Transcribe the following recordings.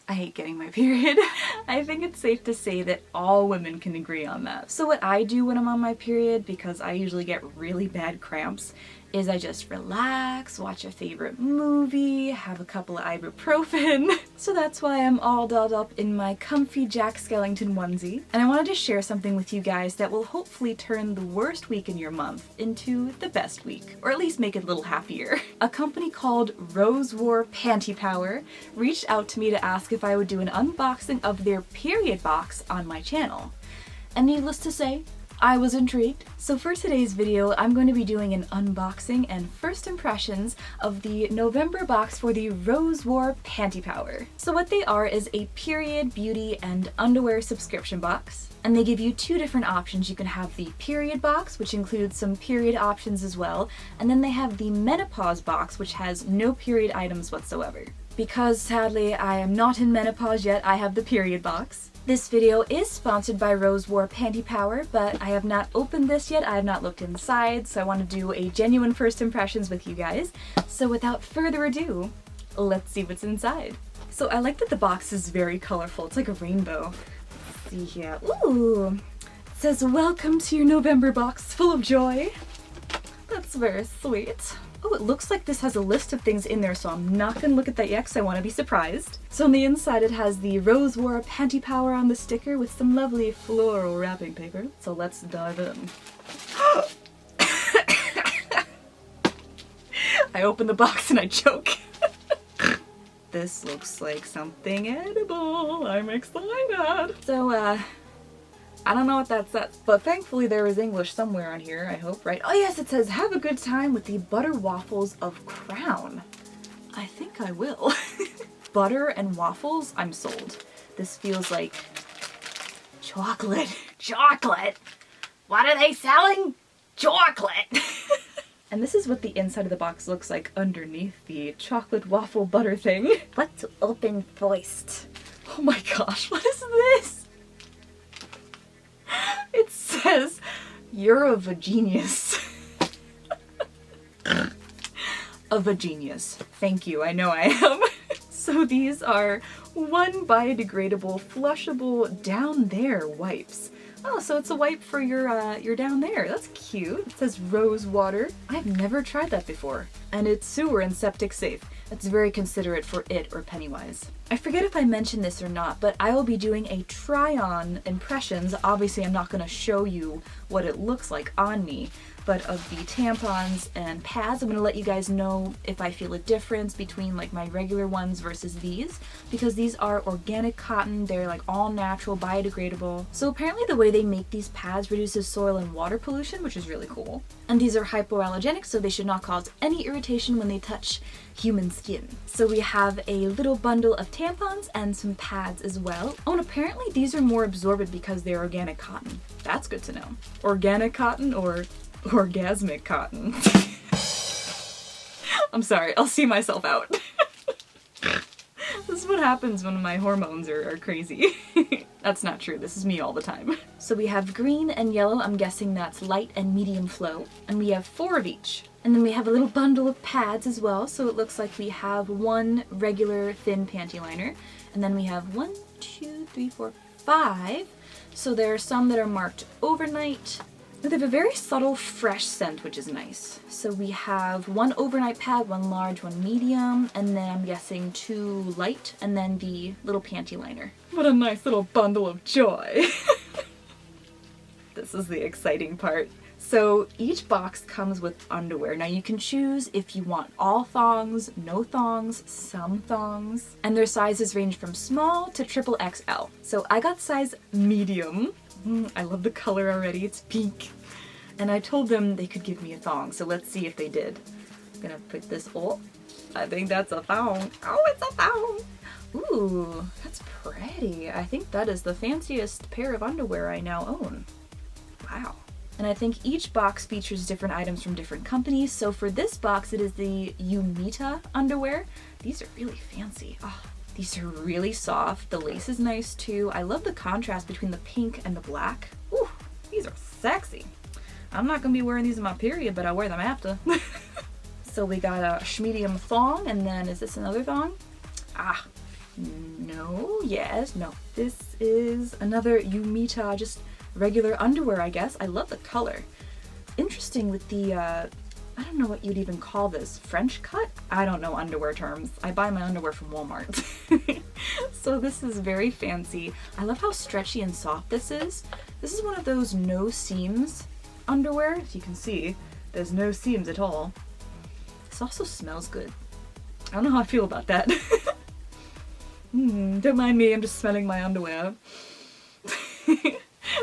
I hate getting my period. I think it's safe to say that all women can agree on that. So what I do when I'm on my period, because I usually get really bad cramps, is I just relax, watch a favorite movie, have a couple of ibuprofen. So that's why I'm all dolled up in my comfy Jack Skellington onesie. And I wanted to share something with you guys that will hopefully turn the worst week in your month into the best week, or at least make it a little happier. A company called Rwpp Panty Power reached out to me to ask if I would do an unboxing of their period box on my channel. And needless to say, I was intrigued. So for today's video, I'm going to be doing an unboxing and first impressions of the November box for the Rwpp Panty Power. So what they are is a period, beauty, and underwear subscription box. And they give you two different options. You can have the period box, which includes some period options as well. And then they have the menopause box, which has no period items whatsoever. Because sadly I am not in menopause yet, I have the period box. This video is sponsored by Rwpp Panty Power, but I have not opened this yet, I have not looked inside, so I want to do a genuine first impressions with you guys. So without further ado, let's see what's inside. So I like that the box is very colorful, it's like a rainbow. Let's see here, ooh! It says, "Welcome to your November box full of joy." That's very sweet. Oh, it looks like this has a list of things in there, so I'm not gonna look at that yet because I want to be surprised. So on the inside it has the Rwpp Panty Power on the sticker with some lovely floral wrapping paper. So let's dive in. I open the box and I choke. This looks like something edible. I'm excited. So, I don't know what that says, but thankfully there is English somewhere on here, I hope, right? Oh yes, it says, "Have a good time with the butter waffles of Crown." I think I will. Butter and waffles? I'm sold. This feels like chocolate. Chocolate! What are they selling? Chocolate! And this is what the inside of the box looks like underneath the chocolate waffle butter thing. Let's open first. Oh my gosh, what is this? It says, "You're a vagenius." A vagenius. Thank you, I know I am. So these are 1 biodegradable, flushable down there wipes. Oh, so it's a wipe for your down there. That's cute. It says rose water. I've never tried that before. And it's sewer and septic safe. That's very considerate for it or Pennywise. I forget if I mentioned this or not, but I will be doing a try-on impressions. Obviously, I'm not going to show you what it looks like on me, but of the tampons and pads, I'm going to let you guys know if I feel a difference between like my regular ones versus these, because these are organic cotton, they're like all natural, biodegradable. So apparently the way they make these pads reduces soil and water pollution, which is really cool. And these are hypoallergenic, so they should not cause any irritation when they touch human skin. So we have a little bundle of tampons and some pads as well. Oh, and apparently these are more absorbent because they're organic cotton. That's good to know. Organic cotton or orgasmic cotton. I'm sorry, I'll see myself out. This is what happens when my hormones are crazy. That's not true, this is me all the time. So we have green and yellow, I'm guessing that's light and medium flow, and we have 4 of each. And then we have a little bundle of pads as well, so it looks like we have 1 regular thin panty liner, and then we have 1, 2, 3, 4, 5. So there are some that are marked overnight. They have a very subtle, fresh scent, which is nice. So we have 1 overnight pad, 1 large, 1 medium, and then I'm guessing 2 light, and then the little panty liner. What a nice little bundle of joy. This is the exciting part. So each box comes with underwear. Now you can choose if you want all thongs, no thongs, some thongs, and their sizes range from small to XXL. So I got size medium. I love the color already, it's pink. And I told them they could give me a thong, so let's see if they did. I'm gonna put this, oh, I think that's a thong. Oh, it's a thong! Ooh, that's pretty. I think that is the fanciest pair of underwear I now own. Wow. And I think each box features different items from different companies. So for this box, it is the Umita underwear. These are really fancy. Oh, these are really soft. The lace is nice too. I love the contrast between the pink and the black. Ooh, these are sexy. I'm not gonna be wearing these in my period, but I'll wear them after. So we got a medium thong, and then is this another thong? Ah, No, yes, no. This is another Umita, just regular underwear, I guess. I love the color. Interesting with the, I don't know what you'd even call this. French cut? I don't know underwear terms. I buy my underwear from Walmart. So this is very fancy. I love how stretchy and soft this is. This is one of those no seams underwear. As you can see, there's no seams at all. This also smells good. I don't know how I feel about that. Don't mind me, I'm just smelling my underwear.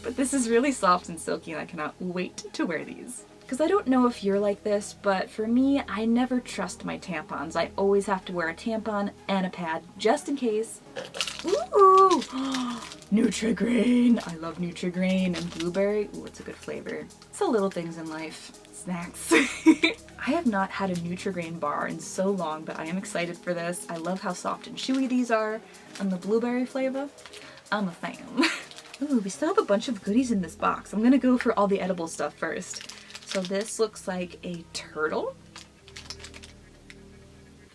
But this is really soft and silky and I cannot wait to wear these. Because I don't know if you're like this, but for me, I never trust my tampons. I always have to wear a tampon and a pad just in case. Ooh! Nutri-Grain! I love Nutri-Grain and blueberry. Ooh, it's a good flavor. It's the little things in life. Snacks. I have not had a Nutri-Grain bar in so long, but I am excited for this. I love how soft and chewy these are, and the blueberry flavor. I'm a fan. Ooh, we still have a bunch of goodies in this box. I'm gonna go for all the edible stuff first. So this looks like a turtle.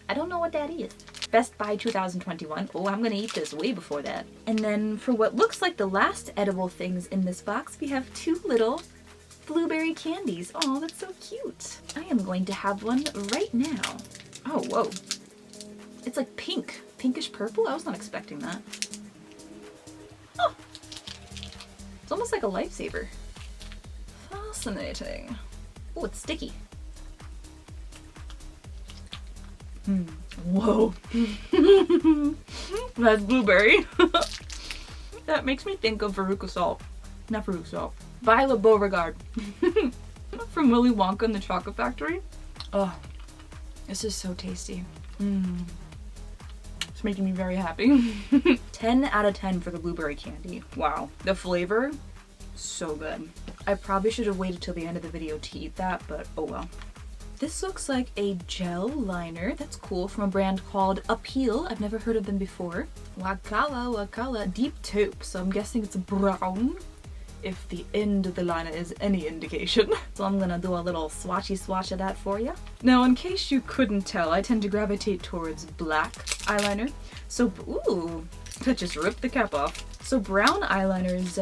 I don't know what that is. Best Buy 2021. Oh, I'm gonna eat this way before that. And then for what looks like the last edible things in this box, we have two little blueberry candies. Oh, that's so cute. I am going to have one right now. Oh, whoa. It's like pink. Pinkish purple? I was not expecting that. Oh. It's almost like a lifesaver. Fascinating. Oh, it's sticky. Whoa. That's blueberry. That makes me think of Veruca Salt. Not Veruca Salt. Violet Beauregard. From Willy Wonka and the Chocolate Factory. Oh, this is so tasty. It's making me very happy. 10 out of 10 for the blueberry candy. Wow. The flavor, so good. I probably should have waited till the end of the video to eat that, but oh well. This looks like a gel liner. That's cool, from a brand called Appeal. I've never heard of them before. Wakala. Deep taupe, so I'm guessing it's brown, if the end of the liner is any indication. So I'm gonna do a little swatchy swatch of that for you. Now, in case you couldn't tell, I tend to gravitate towards black eyeliner. So, ooh, that just ripped the cap off. So brown eyeliner is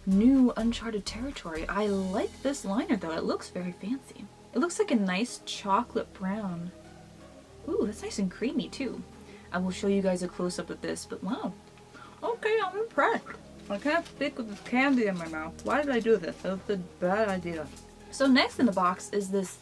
new uncharted territory. I like this liner though, it looks very fancy. It looks like a nice chocolate brown. Ooh, that's nice and creamy too. I will show you guys a close-up of this, but wow. Okay, I'm impressed. I can't stick with this candy in my mouth. Why did I do this? That was a bad idea. So next in the box is this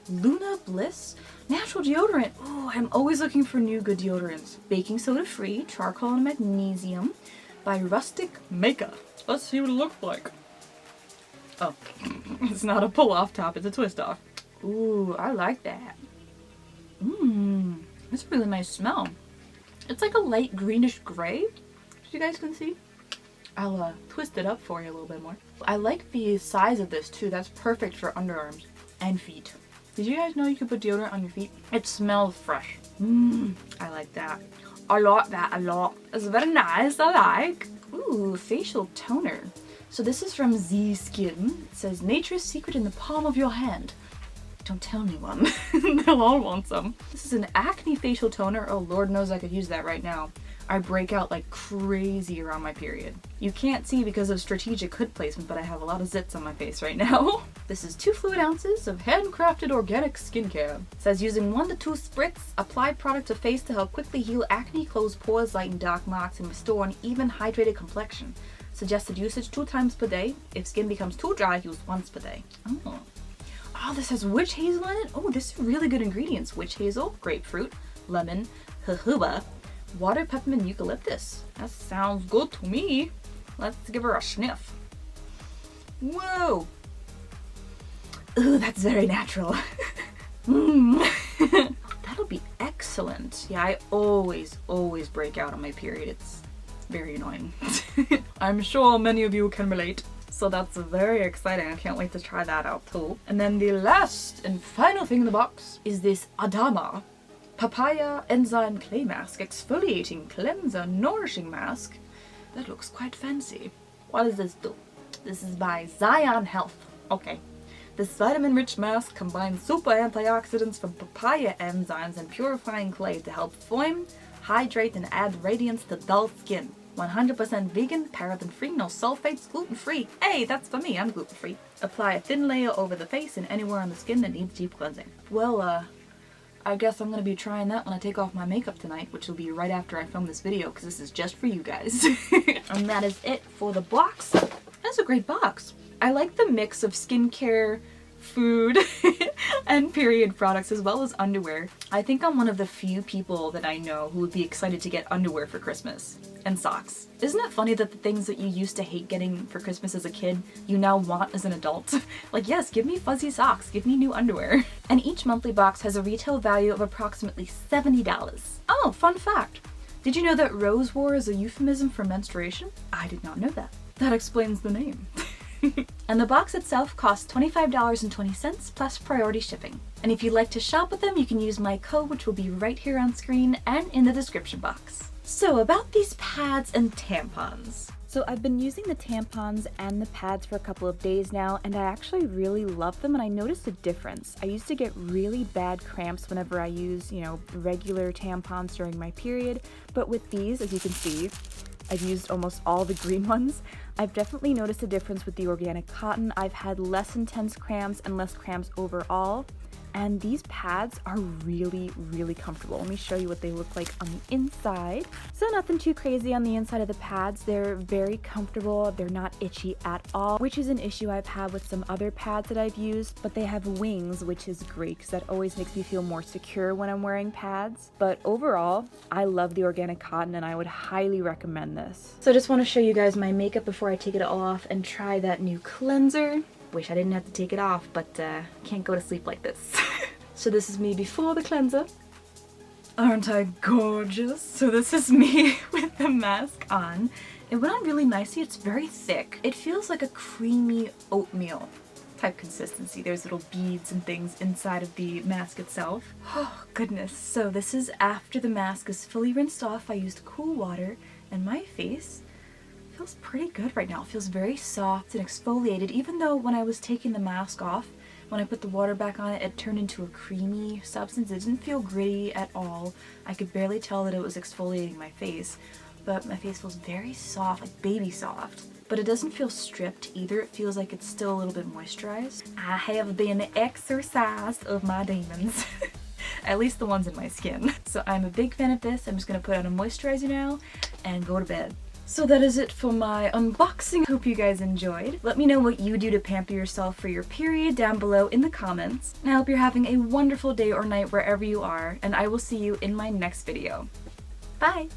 Luna Bliss natural deodorant. Ooh, I'm always looking for new good deodorants. Baking soda free, charcoal and magnesium by Rustic Makeup. Let's see what it looks like. Oh, it's not a pull-off top, it's a twist-off. Ooh, I like that. That's a really nice smell. It's like a light greenish gray, as you guys can see. I'll twist it up for you a little bit more. I like the size of this too. That's perfect for underarms and feet. Did you guys know you could put deodorant on your feet? It smells fresh. I like that. I like that a lot. It's very nice, I like. Ooh, facial toner. So this is from Z Skin. It says, nature's secret in the palm of your hand. Don't tell anyone. They'll all want some. This is an acne facial toner. Oh, Lord knows I could use that right now. I break out like crazy around my period. You can't see because of strategic hood placement, but I have a lot of zits on my face right now. This is 2 fluid ounces of handcrafted organic skincare. It says using 1 to 2 spritz, apply product to face to help quickly heal acne, close pores, lighten dark marks, and restore an even hydrated complexion. Suggested usage 2 times per day. If skin becomes too dry, use once per day. Oh, this has witch hazel in it? Oh, this is really good ingredients. Witch hazel, grapefruit, lemon, jojoba, water, peppermint, eucalyptus. That sounds good to me. Let's give her a sniff. Whoa. Ooh, that's very natural. That'll be excellent. Yeah, I always break out on my period. It's very annoying. I'm sure many of you can relate. So that's very exciting. I can't wait to try that out too. And then the last and final thing in the box is this Adama Papaya Enzyme Clay Mask, Exfoliating Cleanser Nourishing Mask. That looks quite fancy. What does this do? This is by Zion Health. Okay. This vitamin-rich mask combines super antioxidants from papaya enzymes and purifying clay to help hydrate and add radiance to dull skin. 100% vegan, paraben-free, no sulfates, gluten-free. Hey, that's for me, I'm gluten-free. Apply a thin layer over the face and anywhere on the skin that needs deep cleansing. Well, I guess I'm gonna be trying that when I take off my makeup tonight, which will be right after I film this video, because this is just for you guys. And that is it for the box. That's a great box. I like the mix of skincare, food, and period products, as well as underwear. I think I'm one of the few people that I know who would be excited to get underwear for Christmas. And socks. Isn't it funny that the things that you used to hate getting for Christmas as a kid, you now want as an adult? Like, yes, give me fuzzy socks, give me new underwear. And each monthly box has a retail value of approximately $70. Oh, fun fact. Did you know that Rose War is a euphemism for menstruation? I did not know that. That explains the name. And the box itself costs $25.20 plus priority shipping. And if you'd like to shop with them, you can use my code, which will be right here on screen and in the description box. So about these pads and tampons. So I've been using the tampons and the pads for a couple of days now, and I actually really love them, and I noticed a difference. I used to get really bad cramps whenever I use, regular tampons during my period, but with these, as you can see, I've used almost all the green ones. I've definitely noticed a difference with the organic cotton. I've had less intense cramps and less cramps overall. And these pads are really, really comfortable. Let me show you what they look like on the inside. So nothing too crazy on the inside of the pads. They're very comfortable. They're not itchy at all, which is an issue I've had with some other pads that I've used, but they have wings, which is great because that always makes me feel more secure when I'm wearing pads. But overall, I love the organic cotton and I would highly recommend this. So I just want to show you guys my makeup before I take it all off and try that new cleanser. Wish I didn't have to take it off, but can't go to sleep like this. So this is me before the cleanser. Aren't I gorgeous? So this is me with the mask on. It went on really nicely. It's very thick. It feels like a creamy oatmeal type consistency. There's little beads and things inside of the mask itself. Oh goodness. So this is after the mask is fully rinsed off. I used cool water and my face feels pretty good right now. It feels very soft and exfoliated, even though when I was taking the mask off, when I put the water back on it, it turned into a creamy substance. It didn't feel gritty at all. I could barely tell that it was exfoliating my face, but my face feels very soft, like baby soft. But it doesn't feel stripped either. It feels like it's still a little bit moisturized. I have been exorcised of my demons. At least the ones in my skin. So I'm a big fan of this. I'm just gonna put on a moisturizer now and go to bed. So that is it for my unboxing. Hope you guys enjoyed. Let me know what you do to pamper yourself for your period down below in the comments. And I hope you're having a wonderful day or night wherever you are, and I will see you in my next video. Bye!